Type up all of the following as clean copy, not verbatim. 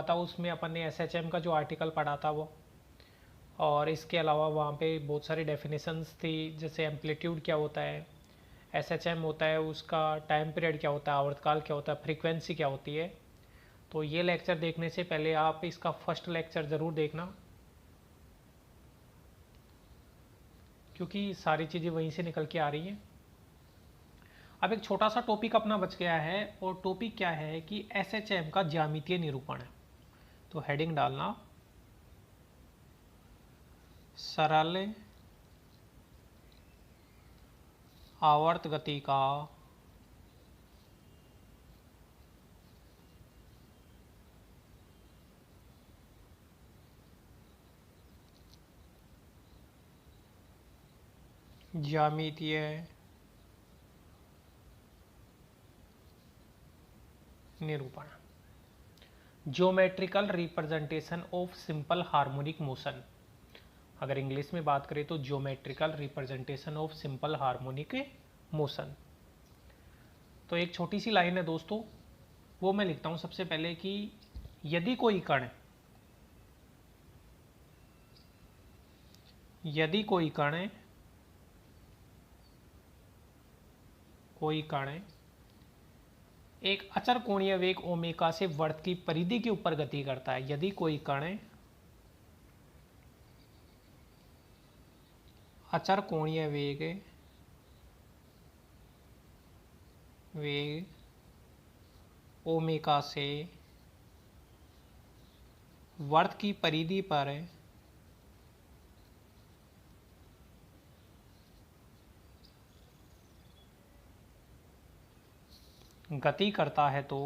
था उसमें अपन ने SHM का जो आर्टिकल पढ़ा था वो, और इसके अलावा वहाँ पे बहुत सारी डेफिनेशंस थी, जैसे एम्पलीट्यूड क्या होता है, SHM होता है उसका टाइम पीरियड क्या होता है, आवर्तकाल क्या होता है, फ्रीक्वेंसी क्या होती है। तो ये लेक्चर देखने से पहले आप इसका फर्स्ट लेक्चर ज़रूर देखना, क्योंकि सारी चीज़ें वहीं से निकल के आ रही हैं। अब एक छोटा सा टॉपिक अपना बच गया है, और टॉपिक क्या है कि SHM का ज्यामितीय निरूपण है। तो हेडिंग डालना सरल आवर्त गति का ज्यामितीय निरूपण, geometrical representation of simple harmonic motion. अगर इंग्लिश में बात करें तो geometrical representation of simple harmonic motion. तो एक छोटी सी लाइन है दोस्तों, वो मैं लिखता हूं सबसे पहले कि यदि कोई कण एक अचर कोणीय वेग ओमेगा से वर्त की परिधि के ऊपर गति करता है, यदि कोई कण अचर कोणीय वेग ओमेगा से वर्त की परिधि पर गति करता है तो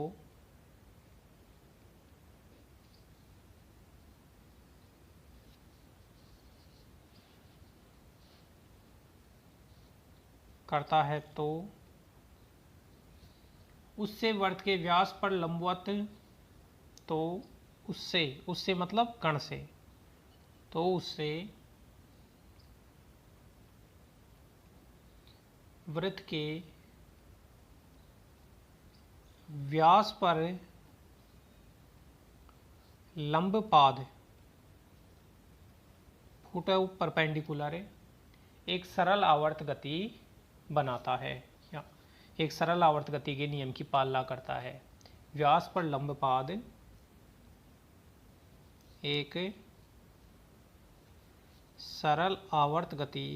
उससे वर्त के व्यास पर लंबवत, तो उससे मतलब कण से, तो उससे वृत्त के व्यास पर लंब पाद फुट परपेंडिकुलर एक सरल आवर्त गति बनाता है, या एक सरल आवर्त गति के नियम की पालना करता है। व्यास पर लंब पाद एक सरल आवर्त गति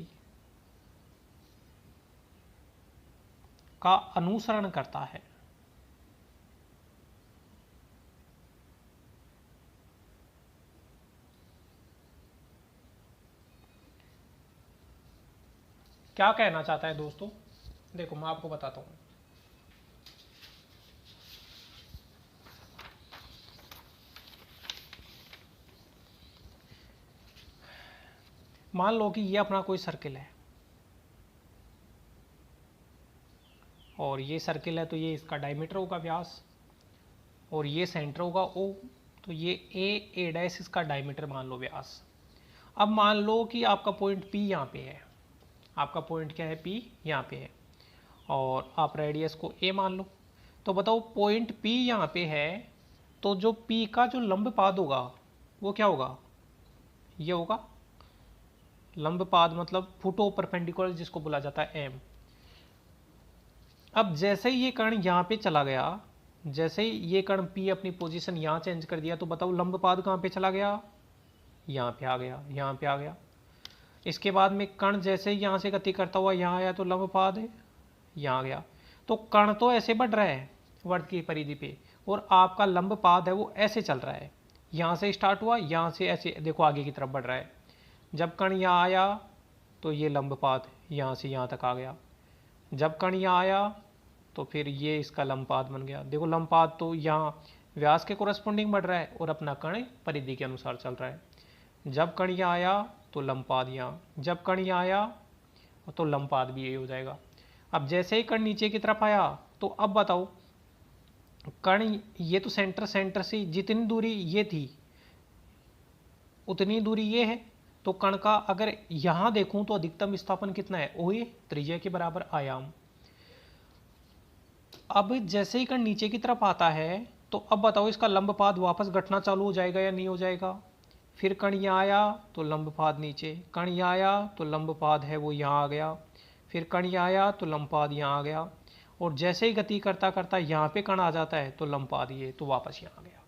का अनुसरण करता है। क्या कहना चाहता है दोस्तों, देखो मैं आपको बताता हूं। मान लो कि ये अपना कोई सर्किल है, और ये सर्किल है तो ये इसका डायमीटर होगा व्यास, और ये सेंटर होगा O, तो ये A डैश इसका डायमीटर मान लो व्यास। अब मान लो कि आपका पॉइंट P यहाँ पे है, आपका पॉइंट क्या है, P यहाँ पे है, और आप रेडियस को A मान लो। तो बताओ पॉइंट P यहाँ पे है, तो जो P का जो लंब पाद होगा वो क्या होगा, ये होगा लंब पाद, मतलब फुटो परपेंडिकुलर जिसको बोला जाता है M। अब जैसे ही ये कण यहाँ पे चला गया, जैसे ही ये कण P अपनी पोजीशन यहाँ चेंज कर दिया, तो बताओ लंब पाद कहाँ पे चला गया, यहाँ पे आ गया, यहाँ पे आ गया। इसके बाद में कण जैसे ही यहाँ से गति करता हुआ यहाँ आया, तो लंब पाद यहाँ आ गया। तो कण तो ऐसे बढ़ रहा है वर्त की परिधि पे, और आपका लंब पाद है वो ऐसे चल रहा है, यहाँ से स्टार्ट हुआ, यहाँ से ऐसे देखो आगे की तरफ बढ़ रहा है। जब कण यहाँ आया तो ये लंब पाद यहाँ से यहाँ तक आ गया, जब कण यहाँ आया तो फिर ये इसका लंब पाद बन गया। देखो लंब पाद तो यहाँ व्यास के कोरस्पोंडिंग बढ़ रहा है, और अपना कण परिधि के अनुसार चल रहा है। जब कण यहाँ आया तो लंब पाद यहाँ, जब कण यहाँ आया तो लंब पाद भी यही हो जाएगा। अब जैसे ही कण नीचे की तरफ आया, तो अब बताओ कण ये तो सेंटर से जितनी दूरी ये थी उतनी दूरी ये है, तो कण का अगर यहां देखूं तो अधिकतम विस्थापन कितना है, OA, त्रिज्या के बराबर आयाम। अब जैसे ही कण नीचे की तरफ आता है तो तो अब बताओ इसका लंबपाद वापस घटना चालू हो जाएगा या नहीं हो जाएगा। फिर कण यहाँ आया तो लंबपाद नीचे, कण यहाँ आया तो लंबपाद है वो यहाँ आ गया, फिर कण यहाँ आया तो लंबपाद यहाँ आ गया, और जैसे ही गति करता करता यहाँ पे कण आ जाता है तो लंबपाद ये तो वापस यहाँ आ गया।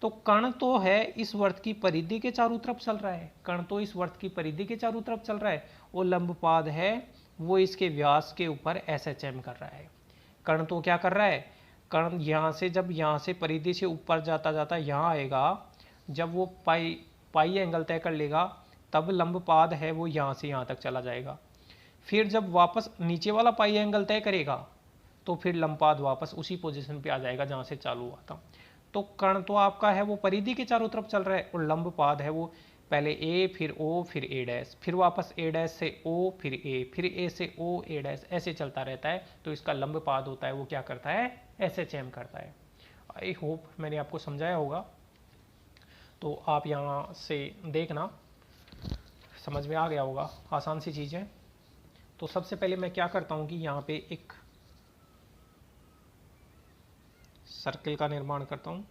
तो कण तो है इस वर्त की परिधि के चारों तरफ चल रहा है, कण तो इस वर्त की परिधि के चारों तरफ चल रहा है, और लंबपाद है वो इसके व्यास के ऊपर SHM कर रहा है। कण तो क्या कर रहा है, कण यहाँ से जब यहाँ से परिधि से ऊपर जाता जाता यहाँ आएगा, जब वो पाई एंगल तय कर लेगा तब लंबपाद है वो यहाँ से यहाँ तक चला जाएगा। फिर जब वापस नीचे वाला पाई एंगल तय करेगा तो फिर लंबपाद वापस उसी पोजीशन पे आ जाएगा जहाँ से चालू हुआ था। तो कण तो आपका है वो परिधि के चारों तरफ चल रहा है, और लंबपाद है वो पहले A फिर O फिर A', फिर वापस A' से O फिर A, फिर A से O A', ऐसे चलता रहता है। तो इसका लंबपाद होता है वो क्या करता है, SHM करता है। आई होप मैंने आपको समझाया होगा। तो आप यहाँ से देखना, समझ में आ गया होगा, आसान सी चीज़ है। तो सबसे पहले मैं क्या करता हूँ कि यहाँ पे एक सर्कल का निर्माण करता हूँ।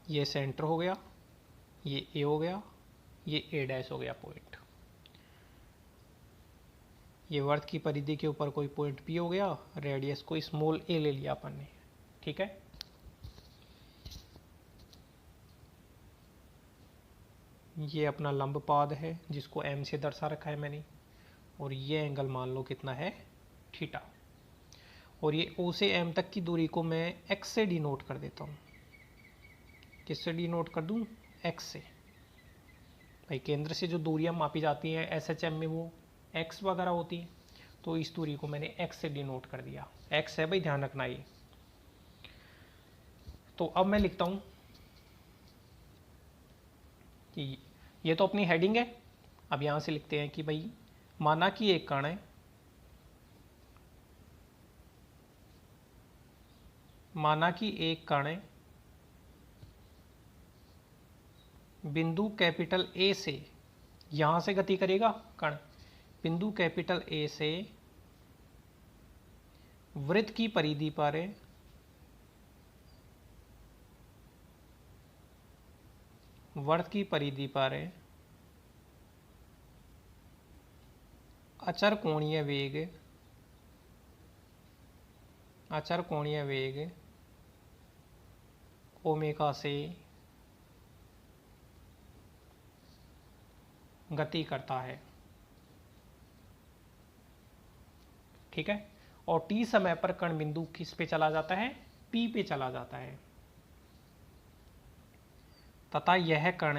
ये सेंटर हो गया, ये A हो गया, ये A' हो गया पॉइंट। ये वर्त की परिधि के ऊपर कोई पॉइंट P हो गया, रेडियस को स्मॉल a ले लिया अपन ने, ठीक है। ये अपना लंबपाद है जिसको M से दर्शा रखा है मैंने, और ये एंगल मान लो कितना है, थीटा। और ये O से M तक की दूरी को मैं x से डिनोट कर देता हूँ। किससे डिनोट कर दूँ, x से। भाई केंद्र से जो दूरियां मापी जाती हैं SHM में वो x वगैरह होती है, तो इस दूरी को मैंने x से डिनोट कर दिया। x है भाई, ध्यान रखना ये। तो अब मैं लिखता हूँ कि ये तो अपनी हेडिंग है। अब यहाँ से लिखते हैं कि भाई माना कि एक कण है, माना कि एक कण है बिंदु कैपिटल A से, यहाँ से गति करेगा कण, बिंदु कैपिटल A से वृत्त की परिधि पर वर्त की परिधि पर अचर कोणीय वेग ओमेगा से गति करता है, ठीक है। और t समय पर कण बिंदु किस पे चला जाता है, P पे चला जाता है, तथा यह कण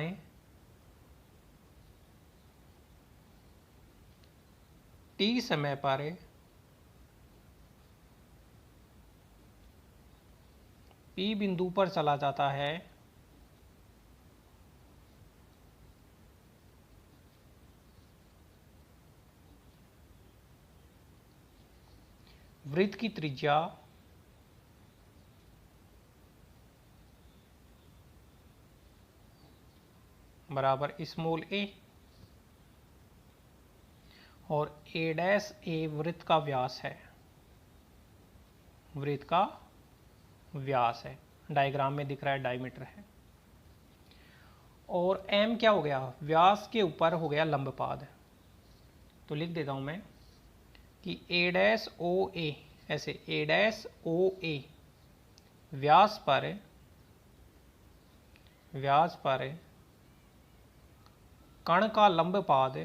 t समय पर P बिंदु पर चला जाता है वृत्त की त्रिज्या बराबर स्मॉल a, और A' वृत्त का व्यास है, वृत्त का व्यास है, डायग्राम में दिख रहा है डायमीटर है। और m क्या हो गया, व्यास के ऊपर हो गया लंबपाद। तो लिख देता हूं मैं कि A'OA, ऐसे A'OA व्यास पर कण का लंबपाद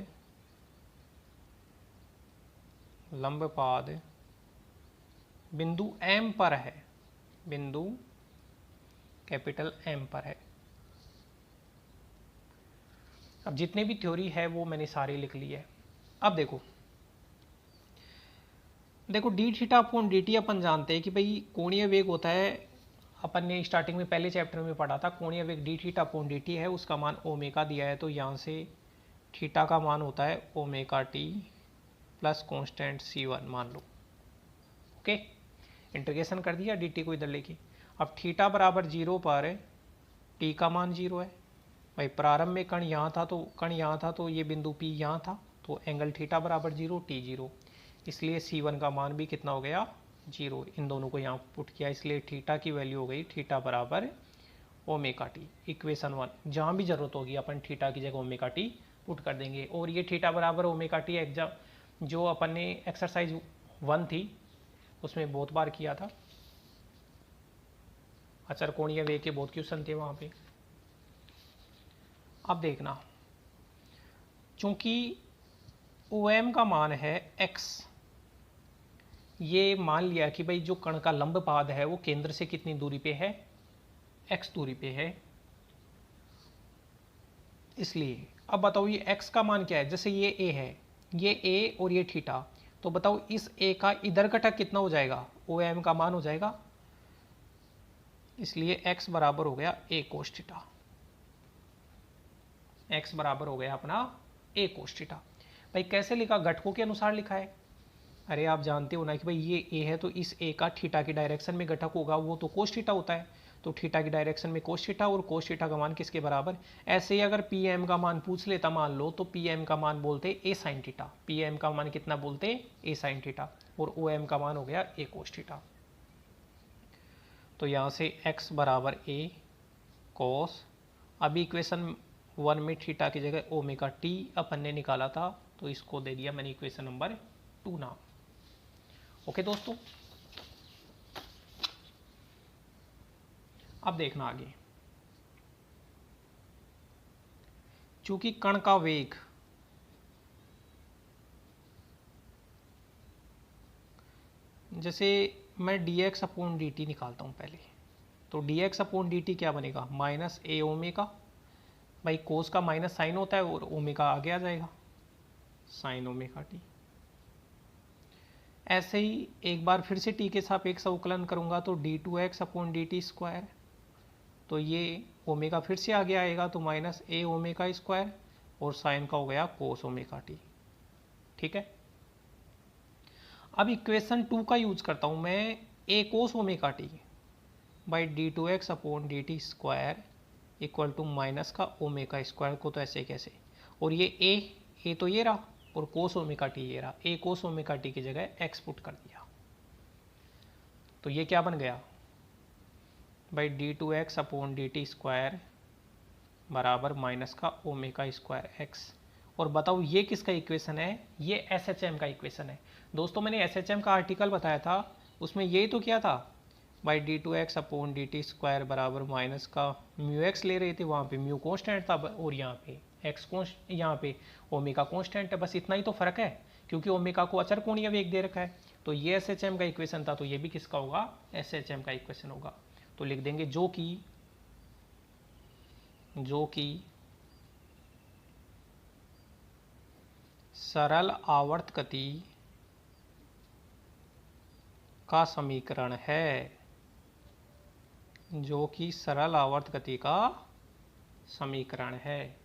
बिंदु M पर है, बिंदु कैपिटल M पर है। अब जितने भी थ्योरी है वो मैंने सारी लिख ली है। अब देखो d theta upon d t अपन जानते हैं कि भाई कोणीय वेग होता है, अपन ने स्टार्टिंग में पहले चैप्टर में पढ़ा था, कोणीय वेग D theta upon d T है, उसका मान ओमेगा दिया है। तो यहाँ से थीटा का मान होता है omega T plus constant C1 मान लो, ओके। इंटीग्रेशन कर दिया, डी टी को इधर लेके। अब थीटा बराबर 0 पर टी का मान 0 है। भाई प्रारंभ में कण यहाँ था तो ये बिंदु P यहाँ था, तो एंगल थीटा बराबर 0, टी 0, इसलिए C1 का मान भी कितना हो गया 0। इन दोनों को यहाँ पुट किया, इसलिए थीटा की वैल्यू हो गई थीटा बराबर ओमेगा टी। इक्वेशन 1, जहाँ भी जरूरत होगी अपन थीटा की जगह ओमेगा टी पुट कर देंगे। और ये थीटा बराबर ओमेगा टी एग्जाम जो अपन ने एक्सरसाइज 1 थी उसमें बहुत बार किया था, अचरकोणीय वेग के बहुत क्वेश्चन थे वहाँ पे। अब देखना, चूंकि OM का मान है x, ये मान लिया कि भाई जो कण का लंब पाद है वो केंद्र से कितनी दूरी पे है, x दूरी पे है। इसलिए अब बताओ ये x का मान क्या है, जैसे ये a है, ये a और ये थीटा, तो बताओ इस a का इधर घटक कितना हो जाएगा, OM का मान हो जाएगा। इसलिए x बराबर हो गया a कोस थीटा, x बराबर हो गया अपना a कोस थीटा। भाई कैसे लिखा, घटकों के अनुसार लिखा है। अरे आप जानते हो ना कि भाई ये a है तो इस a का थीटा की डायरेक्शन में घटक होगा वो तो कोस थीटा होता है, तो थीटा की डायरेक्शन में कोस थीटा, और कोस थीटा का मान किसके बराबर। ऐसे ही अगर पीएम का मान पूछ लेता मान लो, तो पीएम का मान बोलते a साइन थीटा, पीएम का मान कितना बोलते a साइन थीटा, और OM का मान हो गया a कोस थीटा। तो यहाँ से x बराबर a कोस, अभी इक्वेशन 1 में थीटा की जगह ओमेगा टी अपन ने निकाला था, तो इसको दे दिया मैंने इक्वेशन नंबर 2 नाम। ओके दोस्तों, अब देखना आगे, चूंकि कण का वेग जैसे मैं dx अपॉन dt निकालता हूं पहले, तो dx अपॉन dt क्या बनेगा, माइनस a ओमेगा, भाई कोस का माइनस साइन होता है और ओमेगा आगे आ जाएगा, साइन ओमेगा टी। ऐसे ही एक बार फिर से t के सापेक्ष अवकलन करूंगा तो d2x अपॉन dt स्क्वायर, तो ये ओमेगा फिर से आगे आएगा तो माइनस a ओमेगा स्क्वायर, और साइन का हो गया कोस ओमेगा टी। ठीक है, अब इक्वेशन 2 का यूज करता हूं मैं, a cos omega T by d2x upon dt square equal to minus का ओमेगा स्क्वायर को, तो ऐसे कैसे, और ये a तो ये रहा और कोस ओमेगा टी ये रहा, a कोस ओमेगा टी की जगह x पुट कर दिया, तो ये क्या बन गया by d2x upon dt square बराबर माइनस का ओमेगा स्क्वायर x। और बताओ ये किसका इक्वेशन है, ये SHM का इक्वेशन है। दोस्तों मैंने SHM का आर्टिकल बताया था, उसमें यही तो किया था, by d2x upon dt square बराबर माइनस का म्यू एक्स ले रहे थे, वहाँ पे म्यू कॉन्स्टेंट था और यहाँ पे एक्स कॉन्स्ट, यहाँ पे ओमेगा कॉन्स्टेंट है, बस इतना ही तो फर्क है, क्योंकि ओमेगा को अचरकोणीय वेग दे रखा है। तो ये SHM का इक्वेशन था, तो ये भी किसका होगा, SHM का इक्वेशन होगा। तो लिख देंगे जो कि सरल आवर्त गति का समीकरण है, जो कि सरल आवर्त गति का समीकरण है।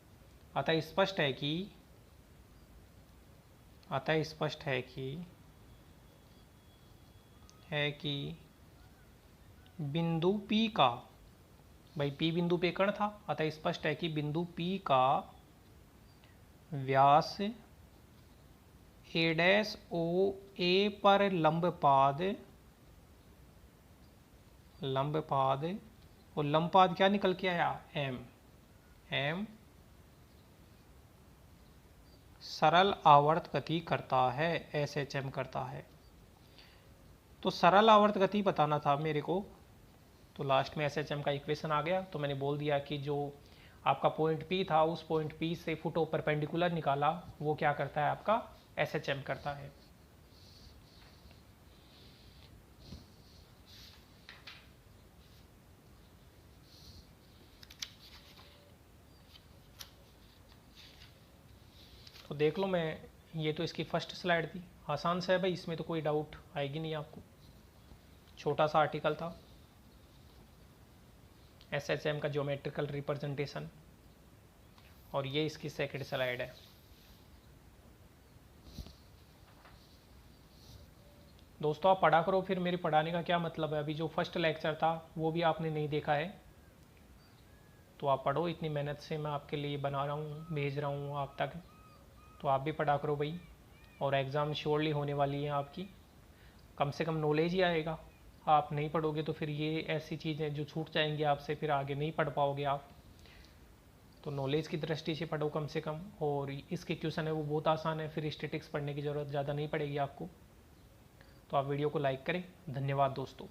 अतः स्पष्ट है कि बिंदु P का, भाई P बिंदु पे कण था, अतः स्पष्ट है कि बिंदु P का व्यास a' पर लंबपाद और लंबपाद क्या निकल के आया, m सरल आवर्त गति करता है, SHM करता है। तो सरल आवर्त गति बताना था मेरे को, तो लास्ट में SHM का इक्वेशन आ गया। तो मैंने बोल दिया कि जो आपका पॉइंट P था, उस पॉइंट P से फुटो परपेंडिकुलर निकाला, वो क्या करता है, आपका SHM करता है। तो देख लो, मैं ये तो इसकी फर्स्ट स्लाइड थी, आसान से है भाई, इसमें तो कोई डाउट आएगी नहीं आपको, छोटा सा आर्टिकल था, SHM का ज्योमेट्रिकल रिप्रेजेंटेशन, और ये इसकी सेकंड स्लाइड है। दोस्तों आप पढ़ा करो, फिर मेरे पढ़ाने का क्या मतलब है, अभी जो फर्स्ट लेक्चर था वो भी आपने नहीं देखा है, तो आप पढ़ो, इतनी मेहनत से मैं आपके लिए बना रहा हूँ, भेज रहा हूँ आप तक। तो आप भी पढ़ा करो भाई, और एग्ज़ाम श्योरली होने वाली है आपकी। कम से कम नॉलेज ही आएगा। आप नहीं पढ़ोगे तो फिर ये ऐसी चीज़ें जो छूट जाएंगी आपसे, फिर आगे नहीं पढ़ पाओगे आप। तो नॉलेज की दृष्टि से पढ़ो कम से कम। और इसके क्वेश्चन है वो बहुत आसान है, फिर स्टैटिक्स पढ़ने की ज़रूरत ज़्यादा नहीं पड़ेगी आपको। तो आप वीडियो को लाइक करें। धन्यवाद दोस्तों।